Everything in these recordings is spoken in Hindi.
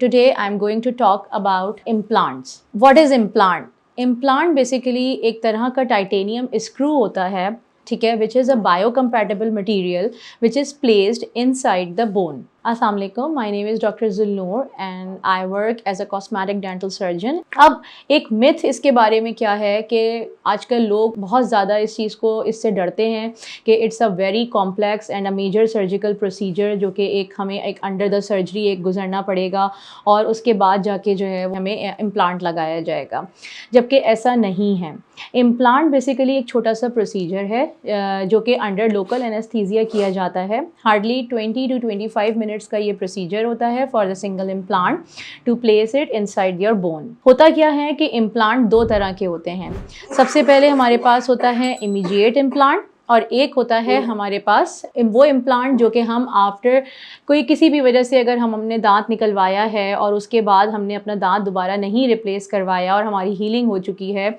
Today I'm going to talk about implants. What is implant? Implant basically एक तरह का टाइटेनियम स्क्रू होता है, ठीक है, which is a biocompatible material which is placed inside the bone. अस्सलाम वालेकुम, my name is doctor Zulnoor and I work as a cosmetic dental surgeon. अब एक मिथ इसके बारे में क्या है कि आजकल लोग बहुत ज़्यादा इस चीज़ को इससे डरते हैं कि it's a very complex and a major surgical procedure, जो कि हमें एक अंडर द सर्जरी एक गुजरना पड़ेगा और उसके बाद जाके जो है हमें इम्प्लांट लगाया जाएगा, जबकि ऐसा नहीं है। इम्प्लांट बेसिकली एक छोटा सा प्रोसीजर है जो कि अंडर लोकल एनेस्थीसिया किया जाता है। हार्डली 20 to 25 मिनट्स का ये प्रोसीजर होता है for the single implant to place it inside your bone. होता क्या है कि इम्प्लांट दो तरह के होते हैं। सबसे पहले हमारे पास होता है इमीडिएट इम्प्लांट और एक होता है हमारे पास वो इम्प्लांट जो कि हम आफ्टर कोई किसी भी वजह से अगर हमने दांत निकलवाया है और उसके बाद हमने अपना दांत दोबारा नहीं रिप्लेस करवाया और हमारी हीलिंग हो चुकी है,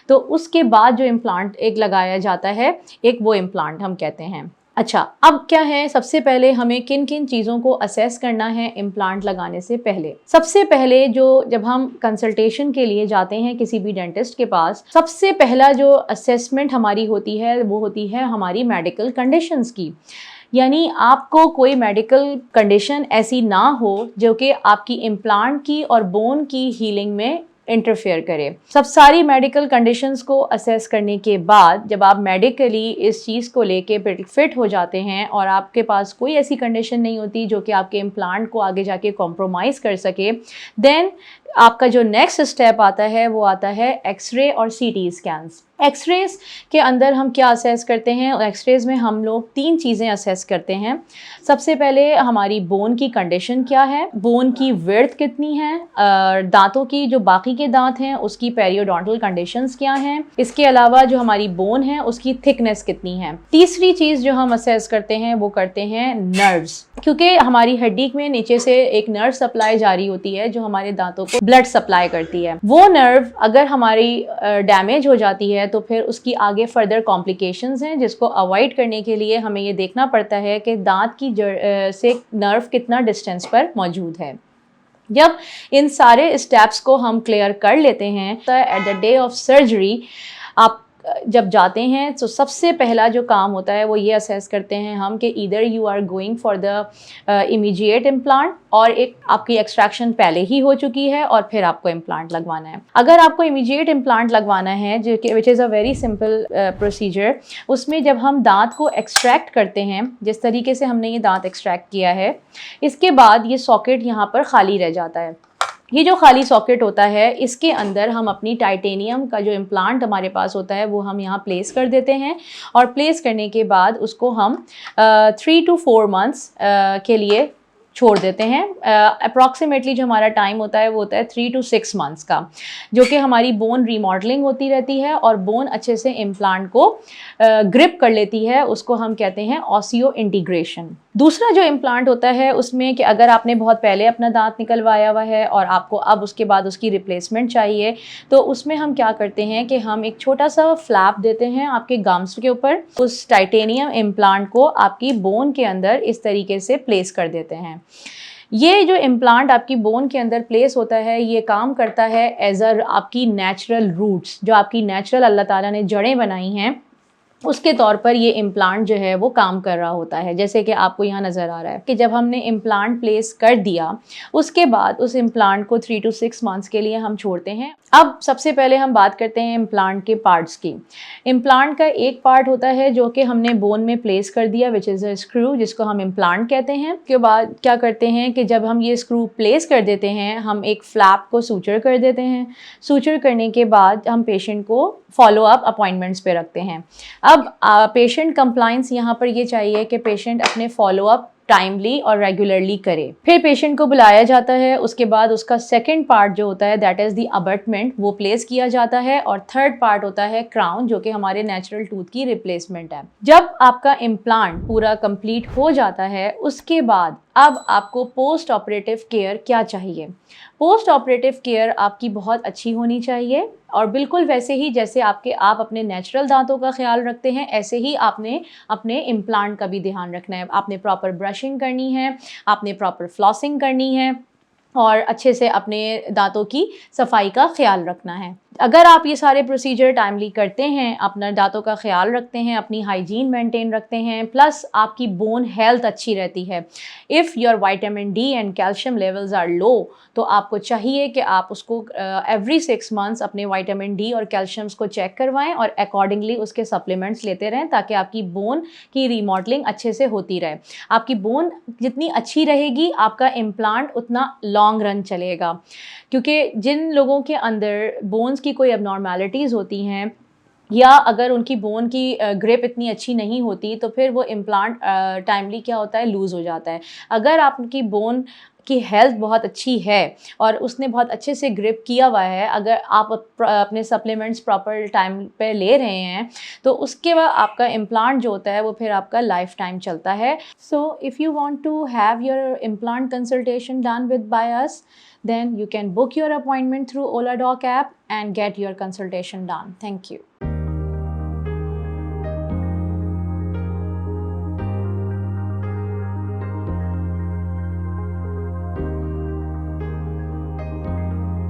तो उसके बाद जो इम्प्लांट एक लगाया जाता है, एक वो इम्प्लांट हम कहते हैं। अच्छा, अब क्या है, सबसे पहले हमें किन किन चीज़ों को असेस करना है इम्प्लांट लगाने से पहले। सबसे पहले जब हम कंसल्टेशन के लिए जाते हैं किसी भी डेंटिस्ट के पास, सबसे पहला जो असेसमेंट हमारी होती है वो होती है हमारी मेडिकल कंडीशंस की। यानी आपको कोई मेडिकल कंडीशन ऐसी ना हो जो कि आपकी इम्प्लांट की और बोन की हीलिंग में इंटरफेयर करे। सब सारी मेडिकल कंडीशंस को असेस करने के बाद जब आप मेडिकली इस चीज़ को लेके फिट हो जाते हैं और आपके पास कोई ऐसी कंडीशन नहीं होती जो कि आपके इम्प्लांट को आगे जाके कॉम्प्रोमाइज़ कर सके, देन आपका जो नेक्स्ट स्टेप आता है वो आता है एक्सरे और सीटी स्कैन्स। एक्सरेज के अंदर हम क्या असेस करते हैं? एक्सरेज में हम लोग तीन चीज़ें असेस करते हैं। सबसे पहले हमारी बोन की कंडीशन क्या है, बोन की विड्थ कितनी है, दांतों की जो बाकी के दांत हैं उसकी पेरियोडोंटल कंडीशंस क्या हैं, इसके अलावा जो हमारी बोन है उसकी थिकनेस कितनी है। तीसरी चीज़ जो हम असेस करते हैं वो करते हैं नर्व्स, क्योंकि हमारी हड्डी में नीचे से एक नर्व सप्लाई जारी होती है जो हमारे दांतों को ब्लड सप्लाई करती है। वो नर्व अगर हमारी डैमेज हो जाती है तो फिर उसकी आगे फर्दर कॉम्प्लिकेशंस हैं, जिसको अवॉइड करने के लिए हमें ये देखना पड़ता है कि दांत की जड़ से नर्व कितना डिस्टेंस पर मौजूद है। जब इन सारे स्टेप्स को हम क्लियर कर लेते हैं तो at the day of surgery आप जब जाते हैं तो सबसे पहला जो काम होता है वो ये असेस करते हैं हम कि either you are going for the immediate implant और एक आपकी एक्सट्रैक्शन पहले ही हो चुकी है और फिर आपको इम्प्लांट लगवाना है। अगर आपको इमीडिएट इम्प्लांट लगवाना है जो कि which is a very simple procedure, उसमें जब हम दांत को एक्सट्रैक्ट करते हैं, जिस तरीके से हमने ये दांत एक्सट्रैक्ट किया है, इसके बाद ये सॉकेट यहाँ पर खाली रह जाता है। ये जो खाली सॉकेट होता है इसके अंदर हम अपनी टाइटेनियम का जो इम्प्लांट हमारे पास होता है वो हम यहाँ प्लेस कर देते हैं और प्लेस करने के बाद उसको हम 3 to 4 months के लिए छोड़ देते हैं। अप्रॉक्सीमेटली जो हमारा टाइम होता है वो होता है 3 to 6 months का, जो कि हमारी बोन रीमॉडलिंग होती रहती है और बोन अच्छे से इम्प्लांट को ग्रिप कर लेती है। उसको हम कहते हैं ऑसियो इंटीग्रेशन। दूसरा जो इम्प्लांट होता है उसमें कि अगर आपने बहुत पहले अपना दांत निकलवाया हुआ है और आपको अब उसके बाद उसकी रिप्लेसमेंट चाहिए, तो उसमें हम क्या करते हैं कि हम एक छोटा सा फ्लैप देते हैं आपके गम्स के ऊपर, उस टाइटेनियम इम्प्लांट को आपकी बोन के अंदर इस तरीके से प्लेस कर देते हैं। ये जो इम्प्लांट आपकी बोन के अंदर प्लेस होता है ये काम करता है एज अ आपकी नेचुरल रूट्स, जो आपकी नेचुरल अल्लाह ताला ने जड़ें बनाई हैं उसके तौर पर ये इम्प्लांट जो है वो काम कर रहा होता है। जैसे कि आपको यहाँ नज़र आ रहा है कि जब हमने इम्प्लांट प्लेस कर दिया उसके बाद उस इम्प्लांट को 3 to 6 months के लिए हम छोड़ते हैं। अब सबसे पहले हम बात करते हैं इम्प्लांट के पार्ट्स की। इम्प्लांट का एक पार्ट होता है जो कि हमने बोन में प्लेस कर दिया, विच इज़ अ स्क्रू, जिसको हम इम्प्लांट कहते हैं। उसके बाद क्या करते हैं कि जब हम ये स्क्रू प्लेस कर देते हैं हम एक फ्लैप को सूचर कर देते हैं। सूचर करने के बाद हम पेशेंट को फॉलो अप अपॉइंटमेंट्स पे रखते हैं। अब पेशेंट कंप्लाइंस यहाँ पर ये चाहिए कि पेशेंट अपने फॉलो अप टाइमली और रेगुलरली करे। फिर पेशेंट को बुलाया जाता है, उसके बाद उसका सेकंड पार्ट जो होता है दैट इज़ द अबटमेंट, वो प्लेस किया जाता है और थर्ड पार्ट होता है क्राउन, जो कि हमारे नेचुरल टूथ की रिप्लेसमेंट है। जब आपका इम्प्लांट पूरा कंप्लीट हो जाता है उसके बाद अब आपको पोस्ट ऑपरेटिव केयर क्या चाहिए। पोस्ट ऑपरेटिव केयर आपकी बहुत अच्छी होनी चाहिए और बिल्कुल वैसे ही जैसे आप अपने नेचुरल दांतों का ख्याल रखते हैं ऐसे ही आपने अपने इम्प्लांट का भी ध्यान रखना है। आपने प्रॉपर ब्रशिंग करनी है, आपने प्रॉपर फ्लॉसिंग करनी है, और अच्छे से अपने दांतों की सफाई का ख्याल रखना है। अगर आप ये सारे प्रोसीजर टाइमली करते हैं, अपना दांतों का ख्याल रखते हैं, अपनी हाइजीन मेंटेन रखते हैं, प्लस आपकी बोन हेल्थ अच्छी रहती है, if your vitamin D and calcium levels are low, तो आपको चाहिए कि आप उसको एवरी 6 मंथ्स अपने विटामिन डी और कैल्शियम्स को चेक करवाएं और अकॉर्डिंगली उसके सप्लीमेंट्स लेते रहें, ताकि आपकी बोन की रीमॉडलिंग अच्छे से होती रहे। आपकी बोन जितनी अच्छी रहेगी, आपका इम्प्लांट उतना लॉन्ग रन चलेगा। क्योंकि जिन लोगों के अंदर बोन्स की कोई एबनॉर्मेलिटीज़ होती हैं, या अगर उनकी बोन की ग्रिप इतनी अच्छी नहीं होती, तो फिर वो इम्प्लांट टाइमली क्या होता है, लूज़ हो जाता है। अगर आपकी बोन की हेल्थ बहुत अच्छी है और उसने बहुत अच्छे से ग्रिप किया हुआ है, अगर आप अपने सप्लीमेंट्स प्रॉपर टाइम पे ले रहे हैं, तो उसके बाद आपका इम्प्लांट जो होता है वो फिर आपका लाइफ टाइम चलता है। So if you want to have your implant consultation done with by us, then you can book your appointment through Ola Doc app and get your consultation done. Thank you.